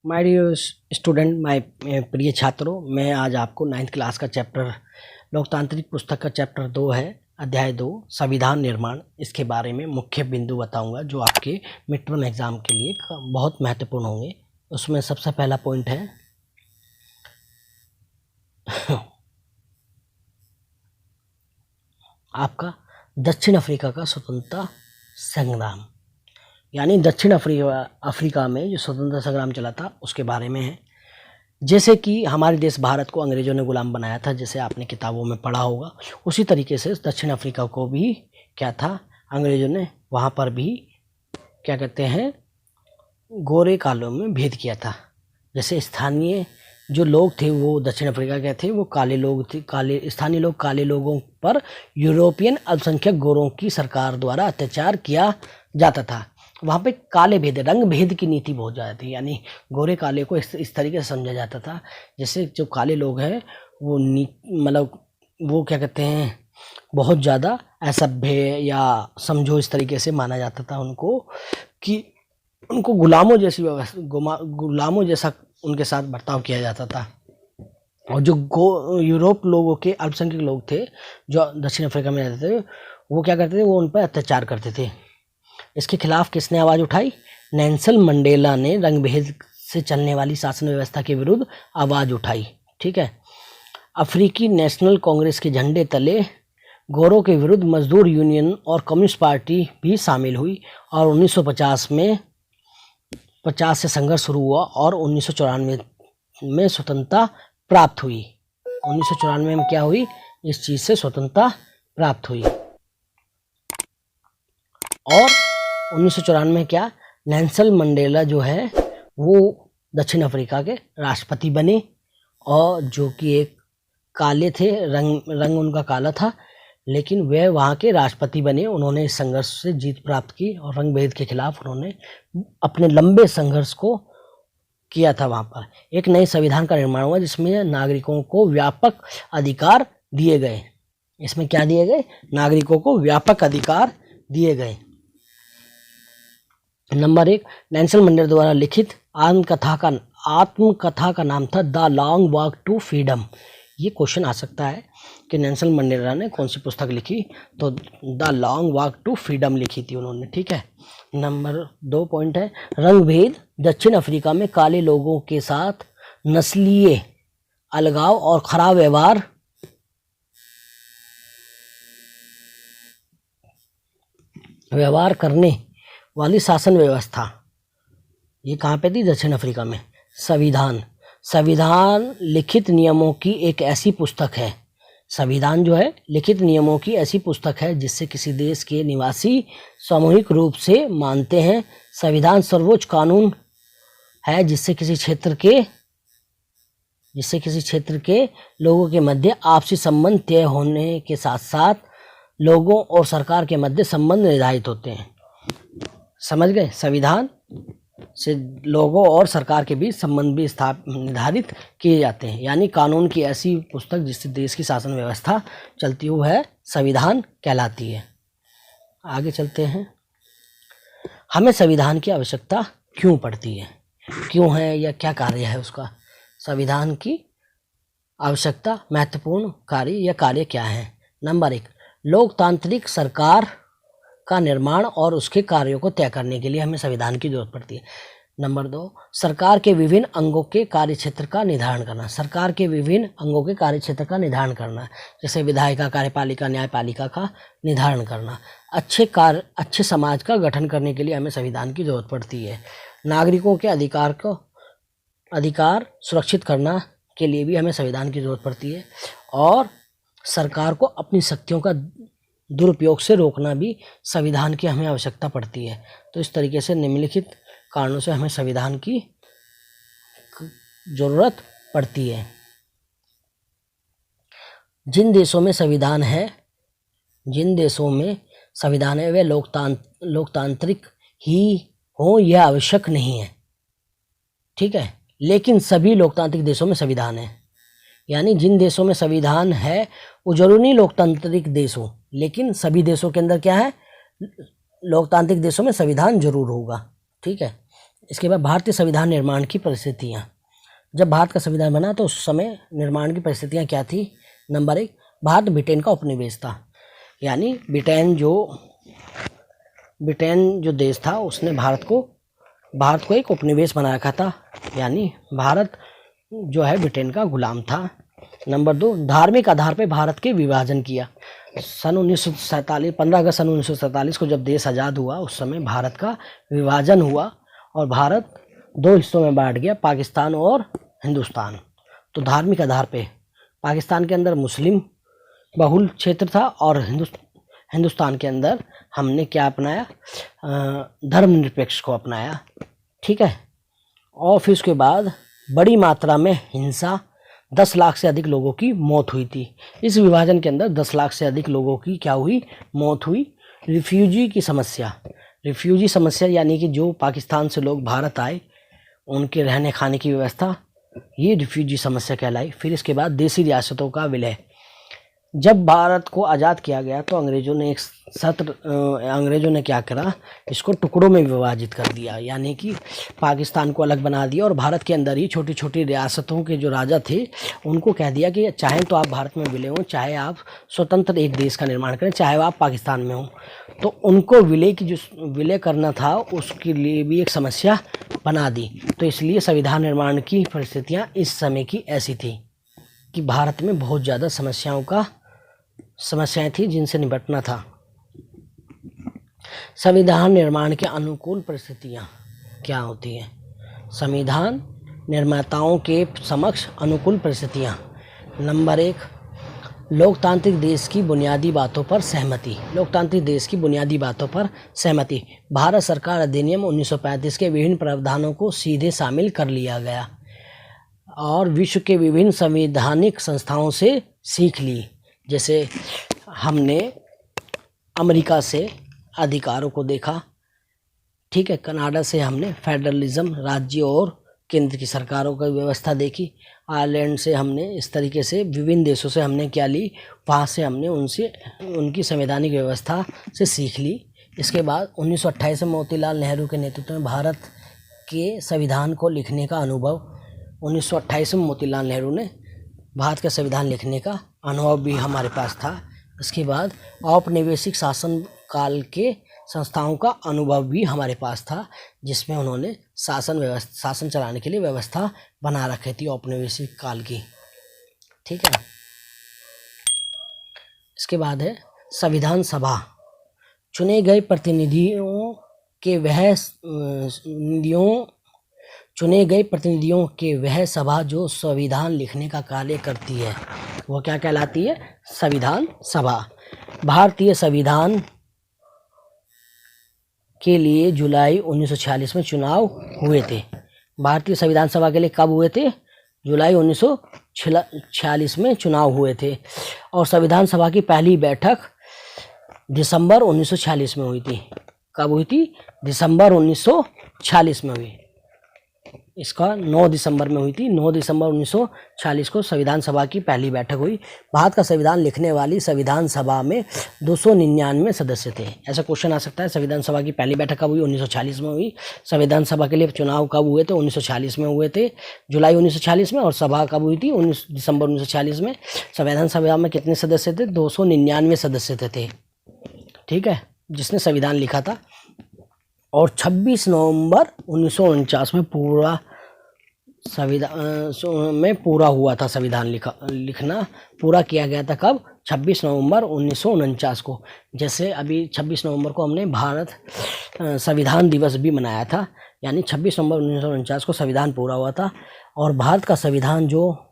My dear student, my प्रिय छात्रों, मैं आज आपको 9th क्लास का चैप्टर लोकतांत्रिक पुस्तक का चैप्टर 2 है, अध्याय 2 संविधान निर्माण, इसके बारे में मुख्य बिंदु बताऊंगा जो आपके मिड टर्म एग्जाम के लिए बहुत महत्वपूर्ण होंगे। उसमें सबसे पहला पॉइंट है आपका दक्षिण अफ्रीका का स्वतंत्रता संग्राम, यानी दक्षिण अफ्रीका में जो स्वतंत्रता संग्राम चला था उसके बारे में है। जैसे कि हमारे देश भारत को अंग्रेज़ों ने गुलाम बनाया था, जैसे आपने किताबों में पढ़ा होगा, उसी तरीके से दक्षिण अफ्रीका को भी क्या था, अंग्रेज़ों ने वहाँ पर भी क्या कहते हैं, गोरे कालों में भेद किया था। जैसे स्थानीय जो लोग थे वो दक्षिण अफ्रीका के थे, वो काले लोग थे, स्थानीय लोग काले लोगों पर यूरोपियन अल्पसंख्यक गोरों की सरकार द्वारा अत्याचार किया जाता था। वहाँ पे काले भेद, रंग भेद की नीति बहुत ज़्यादा थी, यानी गोरे काले को इस तरीके से समझा जाता था जैसे जो काले लोग हैं वो मतलब वो क्या कहते हैं, बहुत ज़्यादा असभ्य या समझो इस तरीके से माना जाता था उनको, कि उनको गुलामों जैसी गुलामों जैसा उनके साथ बर्ताव किया जाता था। और जो यूरोप लोगों के अल्पसंख्यक लोग थे जो दक्षिण अफ्रीका में रहते थे, वो क्या करते थे, वो उन पर अत्याचार करते थे। इसके खिलाफ किसने आवाज़ उठाई? नेल्सन मंडेला ने रंग भेद से चलने वाली शासन व्यवस्था के विरुद्ध आवाज़ उठाई। ठीक है। अफ्रीकी नेशनल कांग्रेस के झंडे तले गोरों के विरुद्ध मजदूर यूनियन और कम्युनिस्ट पार्टी भी शामिल हुई और 1950 से संघर्ष शुरू हुआ और 1994 में स्वतंत्रता प्राप्त हुई। 1994 में क्या हुई? इस चीज़ से स्वतंत्रता प्राप्त हुई। और 1994 में क्या, नेल्सन मंडेला जो है वो दक्षिण अफ्रीका के राष्ट्रपति बने, और जो कि एक काले थे, रंग उनका काला था, लेकिन वे वहाँ के राष्ट्रपति बने। उन्होंने इस संघर्ष से जीत प्राप्त की और रंग भेद के खिलाफ उन्होंने अपने लंबे संघर्ष को किया था। वहाँ पर एक नए संविधान का निर्माण हुआ जिसमें नागरिकों को व्यापक अधिकार दिए गए। इसमें क्या दिए गए? नागरिकों को व्यापक अधिकार दिए गए। नंबर 1, नेल्सन मंडेला द्वारा लिखित आत्मकथा का नाम था the long walk to freedom. ये क्वेश्चन आ सकता है कि नेल्सन मंडेला ने कौन सी पुस्तक लिखी, तो the long walk to freedom लिखी थी उन्होंने। ठीक है। नंबर 2 पॉइंट है रंग भेद। दक्षिण अफ्रीका में काले लोगों के साथ नस्लीय अलगाव और खराब व्यवहार करने वाली शासन व्यवस्था, ये कहाँ पे थी? दक्षिण अफ्रीका में। संविधान लिखित नियमों की एक ऐसी पुस्तक है, संविधान जो है लिखित नियमों की ऐसी पुस्तक है जिससे किसी देश के निवासी सामूहिक रूप से मानते हैं। संविधान सर्वोच्च कानून है जिससे किसी क्षेत्र के लोगों के मध्य आपसी संबंध तय होने के साथ साथ लोगों और सरकार के मध्य संबंध निर्धारित होते हैं। समझ गए? संविधान से लोगों और सरकार के बीच संबंध भी निर्धारित किए जाते हैं, यानी कानून की ऐसी पुस्तक जिससे देश की शासन व्यवस्था चलती हुई है, संविधान कहलाती है। आगे चलते हैं। हमें संविधान की आवश्यकता क्यों पड़ती है, क्यों है या क्या कार्य है उसका? संविधान की आवश्यकता, महत्वपूर्ण कार्य या कार्य क्या है? नंबर 1, लोकतांत्रिक सरकार का निर्माण और उसके कार्यों को तय करने के लिए हमें संविधान की जरूरत पड़ती है। नंबर 2, सरकार के विभिन्न अंगों के कार्यक्षेत्र का निर्धारण करना। सरकार के विभिन्न अंगों के कार्यक्षेत्र का निर्धारण करना, जैसे विधायिका, कार्यपालिका, न्यायपालिका का निर्धारण करना। अच्छे समाज का गठन करने के लिए हमें संविधान की जरूरत पड़ती है। नागरिकों के अधिकार सुरक्षित करना के लिए भी हमें संविधान की जरूरत पड़ती है, और सरकार को अपनी शक्तियों का दुरुपयोग से रोकना भी संविधान की हमें आवश्यकता पड़ती है। तो इस तरीके से निम्नलिखित कारणों से हमें संविधान की जरूरत पड़ती है। जिन देशों में संविधान है वे लोकतांत्रिक ही हो, यह आवश्यक नहीं है। ठीक है। लेकिन सभी लोकतांत्रिक देशों में संविधान है, यानी जिन देशों में संविधान है वो जरूरी नहीं लोकतांत्रिक देश हो, लेकिन सभी देशों के अंदर क्या है, लोकतांत्रिक देशों में संविधान जरूर होगा। ठीक है। इसके बाद भारतीय संविधान निर्माण की परिस्थितियाँ। जब भारत का संविधान बना तो उस समय निर्माण की परिस्थितियाँ क्या थी? नंबर 1, भारत ब्रिटेन का उपनिवेश था, यानी ब्रिटेन जो देश था उसने भारत को एक उपनिवेश बना रखा था, यानी भारत जो है ब्रिटेन का गुलाम था। नंबर 2, धार्मिक आधार पर भारत के विभाजन किया। सन 1947 15 अगस्त सन 1947 को जब देश आज़ाद हुआ उस समय भारत का विभाजन हुआ और भारत 2 हिस्सों में बांट गया, पाकिस्तान और हिंदुस्तान। तो धार्मिक आधार पे पाकिस्तान के अंदर मुस्लिम बहुल क्षेत्र था और हिंदुस्तान के अंदर हमने क्या अपनाया? धर्मनिरपेक्ष को अपनाया। ठीक है। और फिर उसके बाद बड़ी मात्रा में हिंसा, 10 लाख से अधिक लोगों की मौत हुई थी। इस विभाजन के अंदर 10 लाख से अधिक लोगों की क्या हुई? मौत हुई। रिफ्यूजी समस्या यानी कि जो पाकिस्तान से लोग भारत आए उनके रहने खाने की व्यवस्था, ये रिफ्यूजी समस्या कहलाई। फिर इसके बाद देसी रियासतों का विलय। जब भारत को आज़ाद किया गया तो अंग्रेज़ों ने क्या करा? इसको टुकड़ों में विभाजित कर दिया, यानी कि पाकिस्तान को अलग बना दिया और भारत के अंदर ही छोटी छोटी रियासतों के जो राजा थे उनको कह दिया कि चाहे तो आप भारत में विलय हों, चाहे आप स्वतंत्र एक देश का निर्माण करें, चाहे आप पाकिस्तान में हों। तो उनको विलय करना था, उसके लिए भी एक समस्या बना दी। तो इसलिए संविधान निर्माण की परिस्थितियाँ इस समय की ऐसी थी कि भारत में बहुत ज़्यादा समस्याएं थी जिनसे निपटना था। संविधान निर्माण के अनुकूल परिस्थितियां क्या होती हैं? संविधान निर्माताओं के समक्ष अनुकूल परिस्थितियां। नंबर 1, लोकतांत्रिक देश की बुनियादी बातों पर सहमति। भारत सरकार अधिनियम 1935 के विभिन्न प्रावधानों को सीधे शामिल कर लिया गया और विश्व के विभिन्न संवैधानिक संस्थाओं से सीख ली। जैसे हमने अमेरिका से अधिकारों को देखा, ठीक है, कनाडा से हमने फेडरलिज्म, राज्य और केंद्र की सरकारों की व्यवस्था देखी, आयरलैंड से हमने इस तरीके से विभिन्न देशों से हमने क्या ली? वहाँ से हमने उनकी संवैधानिक व्यवस्था से सीख ली। इसके बाद 1928 में मोतीलाल नेहरू के नेतृत्व में भारत के संविधान को लिखने का अनुभव। 1928 में मोतीलाल नेहरू ने भारत का संविधान लिखने का अनुभव भी हमारे पास था। इसके बाद औपनिवेशिक शासन काल के संस्थाओं का अनुभव भी हमारे पास था, जिसमें उन्होंने शासन चलाने के लिए व्यवस्था बना रखी थी औपनिवेशिक काल की। ठीक है। इसके बाद है संविधान सभा। चुने गए प्रतिनिधियों के वह सभा जो संविधान लिखने का कार्य करती है, वो क्या कहलाती है? संविधान सभा। भारतीय संविधान के लिए जुलाई 1946 में चुनाव हुए थे। भारतीय संविधान सभा के लिए कब हुए थे? जुलाई 1946 में चुनाव हुए थे। और संविधान सभा की पहली बैठक दिसंबर 1946 में हुई थी। कब हुई थी? दिसंबर 1946 में हुई। इसका 9 दिसंबर में हुई थी। 9 दिसंबर 1946 को संविधान सभा की पहली बैठक हुई। भारत का संविधान लिखने वाली संविधान सभा में 299 सदस्य थे। ऐसा क्वेश्चन आ सकता है, संविधान सभा की पहली बैठक कब हुई? 1946 में हुई। संविधान सभा के लिए चुनाव कब हुए थे? 1946 में हुए थे, जुलाई 1946 में। और सभा कब हुई थी? 19 दिसंबर 1946 में। संविधान सभा में कितने सदस्य थे? 299 सदस्य थे। ठीक है, जिसने संविधान लिखा था। और 26 नवंबर 1949 में पूरा हुआ था संविधान लिखना पूरा किया गया था। कब? 26 नवंबर 1949 को। जैसे अभी 26 नवंबर को हमने भारत संविधान दिवस भी मनाया था, यानी 26 नवंबर 1949 को संविधान पूरा हुआ था। और भारत का संविधान जो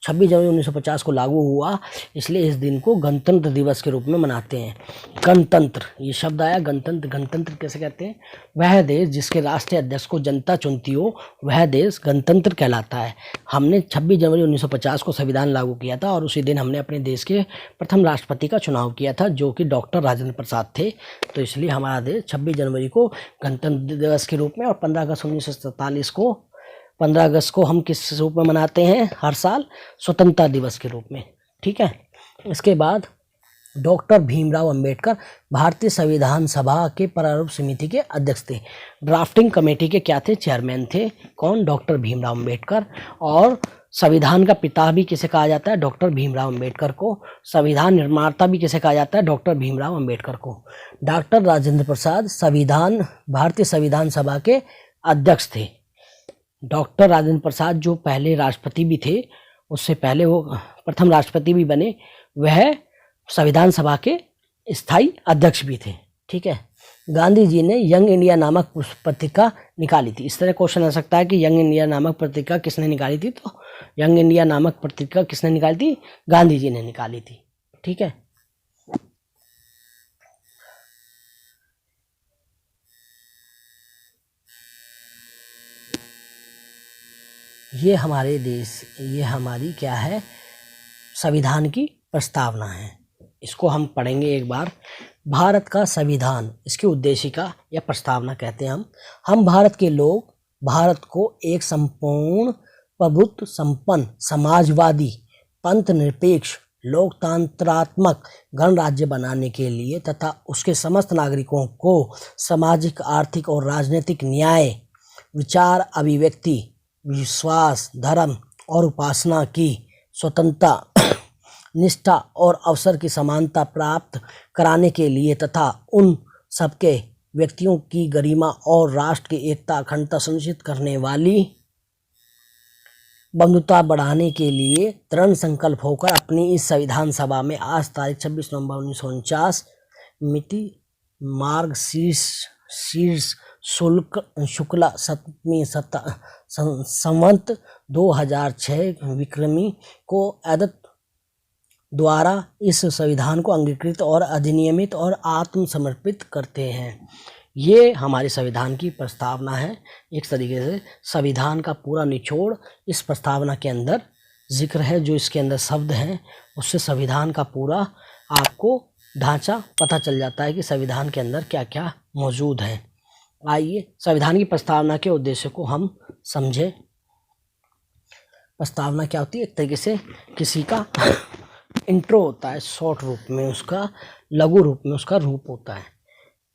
26 जनवरी 1950 को लागू हुआ, इसलिए इस दिन को गणतंत्र दिवस के रूप में मनाते हैं। गणतंत्र, ये शब्द आया गणतंत्र। गणतंत्र कैसे कहते हैं? वह देश जिसके राष्ट्रीय अध्यक्ष को जनता चुनती हो, वह देश गणतंत्र कहलाता है। हमने 26 जनवरी 1950 को संविधान लागू किया था और उसी दिन हमने अपने देश के प्रथम राष्ट्रपति का चुनाव किया था, जो कि डॉक्टर राजेंद्र प्रसाद थे। तो इसलिए हमारा देश 26 जनवरी को गणतंत्र दिवस के रूप में, और 15 अगस्त को हम किस रूप में मनाते हैं हर साल? स्वतंत्रता दिवस के रूप में। ठीक है। इसके बाद डॉक्टर भीमराव अंबेडकर भारतीय संविधान सभा के प्रारूप समिति के अध्यक्ष थे। ड्राफ्टिंग कमेटी के क्या थे? चेयरमैन थे। कौन? डॉक्टर भीमराव अंबेडकर। और संविधान का पिता भी किसे कहा जाता है? डॉक्टर भीमराव अंबेडकर को। संविधान निर्माता भी किसे कहा जाता है? डॉक्टर भीमराव अंबेडकर को। डॉक्टर राजेंद्र प्रसाद भारतीय संविधान सभा के अध्यक्ष थे। डॉक्टर राजेंद्र प्रसाद जो पहले राष्ट्रपति भी थे, उससे पहले वो प्रथम राष्ट्रपति भी बने, वह संविधान सभा के स्थायी अध्यक्ष भी थे। ठीक है। गांधी जी ने यंग इंडिया नामक पत्रिका निकाली थी। इस तरह क्वेश्चन आ सकता है कि यंग इंडिया नामक पत्रिका किसने निकाली थी? तो यंग इंडिया नामक पत्रिका किसने निकाली थी? गांधी जी ने निकाली थी। ठीक है। ये हमारे देश, ये हमारी क्या है? संविधान की प्रस्तावना है। इसको हम पढ़ेंगे एक बार। भारत का संविधान, इसकी उद्देशिका या प्रस्तावना कहते हैं हम भारत के लोग भारत को एक संपूर्ण प्रभुत्व संपन्न समाजवादी पंथ निरपेक्ष लोकतंत्रात्मक गणराज्य बनाने के लिए तथा उसके समस्त नागरिकों को सामाजिक, आर्थिक और राजनीतिक न्याय, विचार अभिव्यक्ति, विश्वास, धर्म और उपासना की स्वतंत्रता, निष्ठा और अवसर की समानता प्राप्त कराने के लिए तथा उन सबके व्यक्तियों की गरिमा और राष्ट्र की एकता अखंडता सुनिश्चित करने वाली बंधुता बढ़ाने के लिए दृढ़ संकल्प होकर अपनी इस संविधान सभा में आज तारीख 26 नवंबर 1949 मिति मार्ग शीर्ष शुक्ला सप्तमी संवत 2006 विक्रमी को अदत्त द्वारा इस संविधान को अंगीकृत और अधिनियमित और आत्मसमर्पित करते हैं। ये हमारे संविधान की प्रस्तावना है। एक तरीके से संविधान का पूरा निचोड़ इस प्रस्तावना के अंदर जिक्र है। जो इसके अंदर शब्द हैं उससे संविधान का पूरा आपको ढांचा पता चल जाता है कि संविधान के अंदर क्या क्या मौजूद है। आइए संविधान की प्रस्तावना के उद्देश्य को हम समझें। प्रस्तावना क्या होती है? एक तरीके से किसी का इंट्रो होता है, शॉर्ट रूप में उसका, लघु रूप में उसका रूप होता है।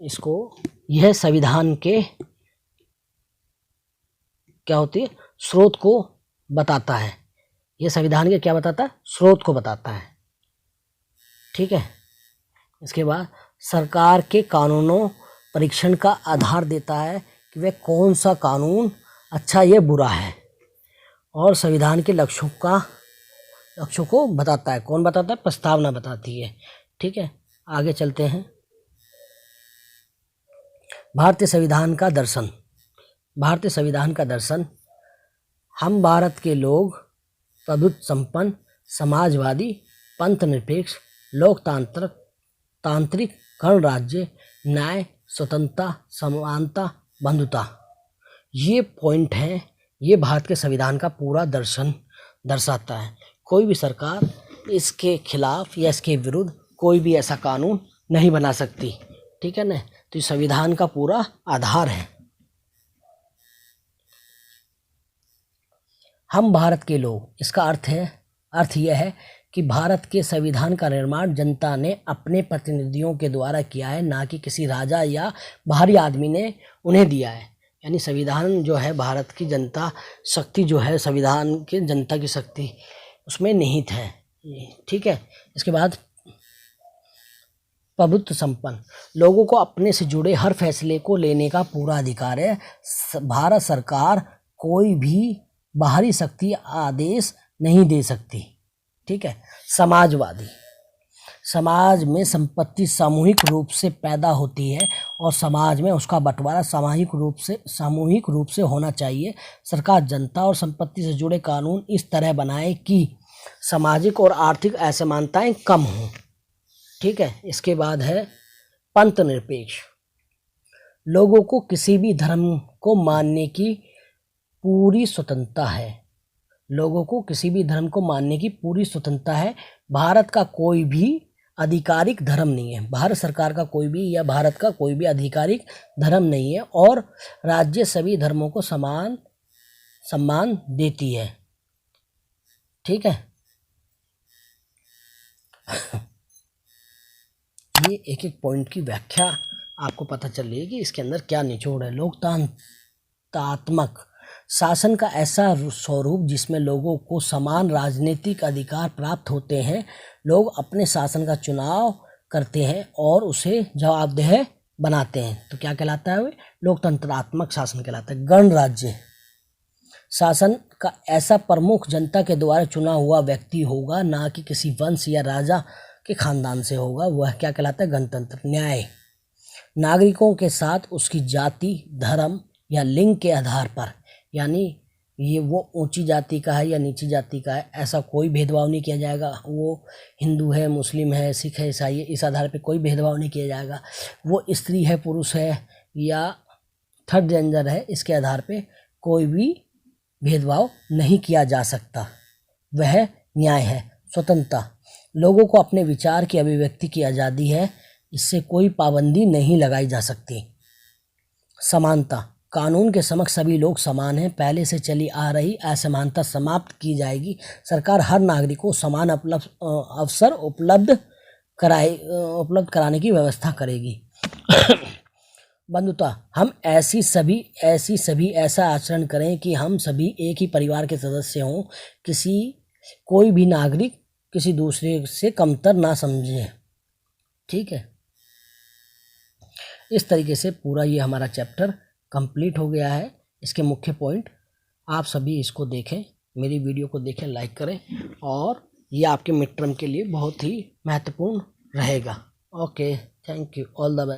इसको यह संविधान के क्या होती है? स्रोत को बताता है। यह संविधान के क्या बताता है? स्रोत को बताता है। ठीक है। इसके बाद सरकार के कानूनों परीक्षण का आधार देता है कि वह कौन सा कानून अच्छा या बुरा है, और संविधान के लक्ष्यों को बताता है। कौन बताता है? प्रस्तावना बताती है। ठीक है। आगे चलते हैं। भारतीय संविधान का दर्शन। भारतीय संविधान का दर्शन: हम भारत के लोग प्रभुत्व संपन्न समाजवादी पंथ निरपेक्ष तांत्रिक गणराज्य, न्याय, स्वतंत्रता, समानता, बंधुता, ये पॉइंट हैं। ये भारत के संविधान का पूरा दर्शन दर्शाता है। कोई भी सरकार इसके खिलाफ या इसके विरुद्ध कोई भी ऐसा कानून नहीं बना सकती। ठीक है ना। तो ये संविधान का पूरा आधार है। हम भारत के लोग, इसका अर्थ यह है कि भारत के संविधान का निर्माण जनता ने अपने प्रतिनिधियों के द्वारा किया है, ना कि किसी राजा या बाहरी आदमी ने उन्हें दिया है। यानी संविधान जो है भारत की जनता शक्ति जो है, संविधान की जनता की शक्ति उसमें निहित है। ठीक है। इसके बाद प्रभुत्व संपन्न, लोगों को अपने से जुड़े हर फैसले को लेने का पूरा अधिकार है। भारत सरकार कोई भी बाहरी शक्ति आदेश नहीं दे सकती। ठीक है। समाजवादी, समाज में संपत्ति सामूहिक रूप से पैदा होती है और समाज में उसका बंटवारा सामूहिक रूप से होना चाहिए। सरकार जनता और संपत्ति से जुड़े कानून इस तरह बनाए कि सामाजिक और आर्थिक असमानताएं कम हों। ठीक है। इसके बाद है पंथ निरपेक्ष, लोगों को किसी भी धर्म को मानने की पूरी स्वतंत्रता है। लोगों को किसी भी धर्म को मानने की पूरी स्वतंत्रता है। भारत का कोई भी आधिकारिक धर्म नहीं है। भारत सरकार का कोई भी या भारत का कोई भी आधिकारिक धर्म नहीं है, और राज्य सभी धर्मों को समान सम्मान देती है। ठीक है। ये एक एक पॉइंट की व्याख्या आपको पता चल रही है कि इसके अंदर क्या निचोड़ है। लोकतंत्रात्मक शासन का ऐसा स्वरूप जिसमें लोगों को समान राजनीतिक अधिकार प्राप्त होते हैं। लोग अपने शासन का चुनाव करते हैं और उसे जवाबदेह बनाते हैं। तो क्या कहलाता है? वे लोकतंत्रात्मक शासन कहलाता है। गणराज्य शासन का ऐसा प्रमुख जनता के द्वारा चुना हुआ व्यक्ति होगा, ना कि किसी वंश या राजा के खानदान से होगा। वह क्या कहलाता है? गणतंत्र। न्याय नागरिकों के साथ उसकी जाति, धर्म या लिंग के आधार पर, यानी ये वो ऊंची जाति का है या नीची जाति का है, ऐसा कोई भेदभाव नहीं किया जाएगा। वो हिंदू है, मुस्लिम है, सिख है, ईसाई है, इस आधार पे कोई भेदभाव नहीं किया जाएगा। वो स्त्री है, पुरुष है या थर्ड जेंडर है, इसके आधार पे कोई भी भेदभाव नहीं किया जा सकता। वह न्याय है। स्वतंत्रता लोगों को अपने विचार की अभिव्यक्ति की आज़ादी है, इससे कोई पाबंदी नहीं लगाई जा सकती। समानता कानून के समक्ष सभी लोग समान हैं। पहले से चली आ रही असमानता समाप्त की जाएगी। सरकार हर नागरिक को समान अवसर उपलब्ध कराने की व्यवस्था करेगी। बंधुता हम ऐसा आचरण करें कि हम सभी एक ही परिवार के सदस्य हों। कोई भी नागरिक किसी दूसरे से कमतर ना समझे। ठीक है, इस तरीके से पूरा ये हमारा चैप्टर कंप्लीट हो गया है। इसके मुख्य पॉइंट आप सभी इसको देखें, मेरी वीडियो को देखें, लाइक करें, और ये आपके मिड टर्म के लिए बहुत ही महत्वपूर्ण रहेगा। Okay, thank you, all the best.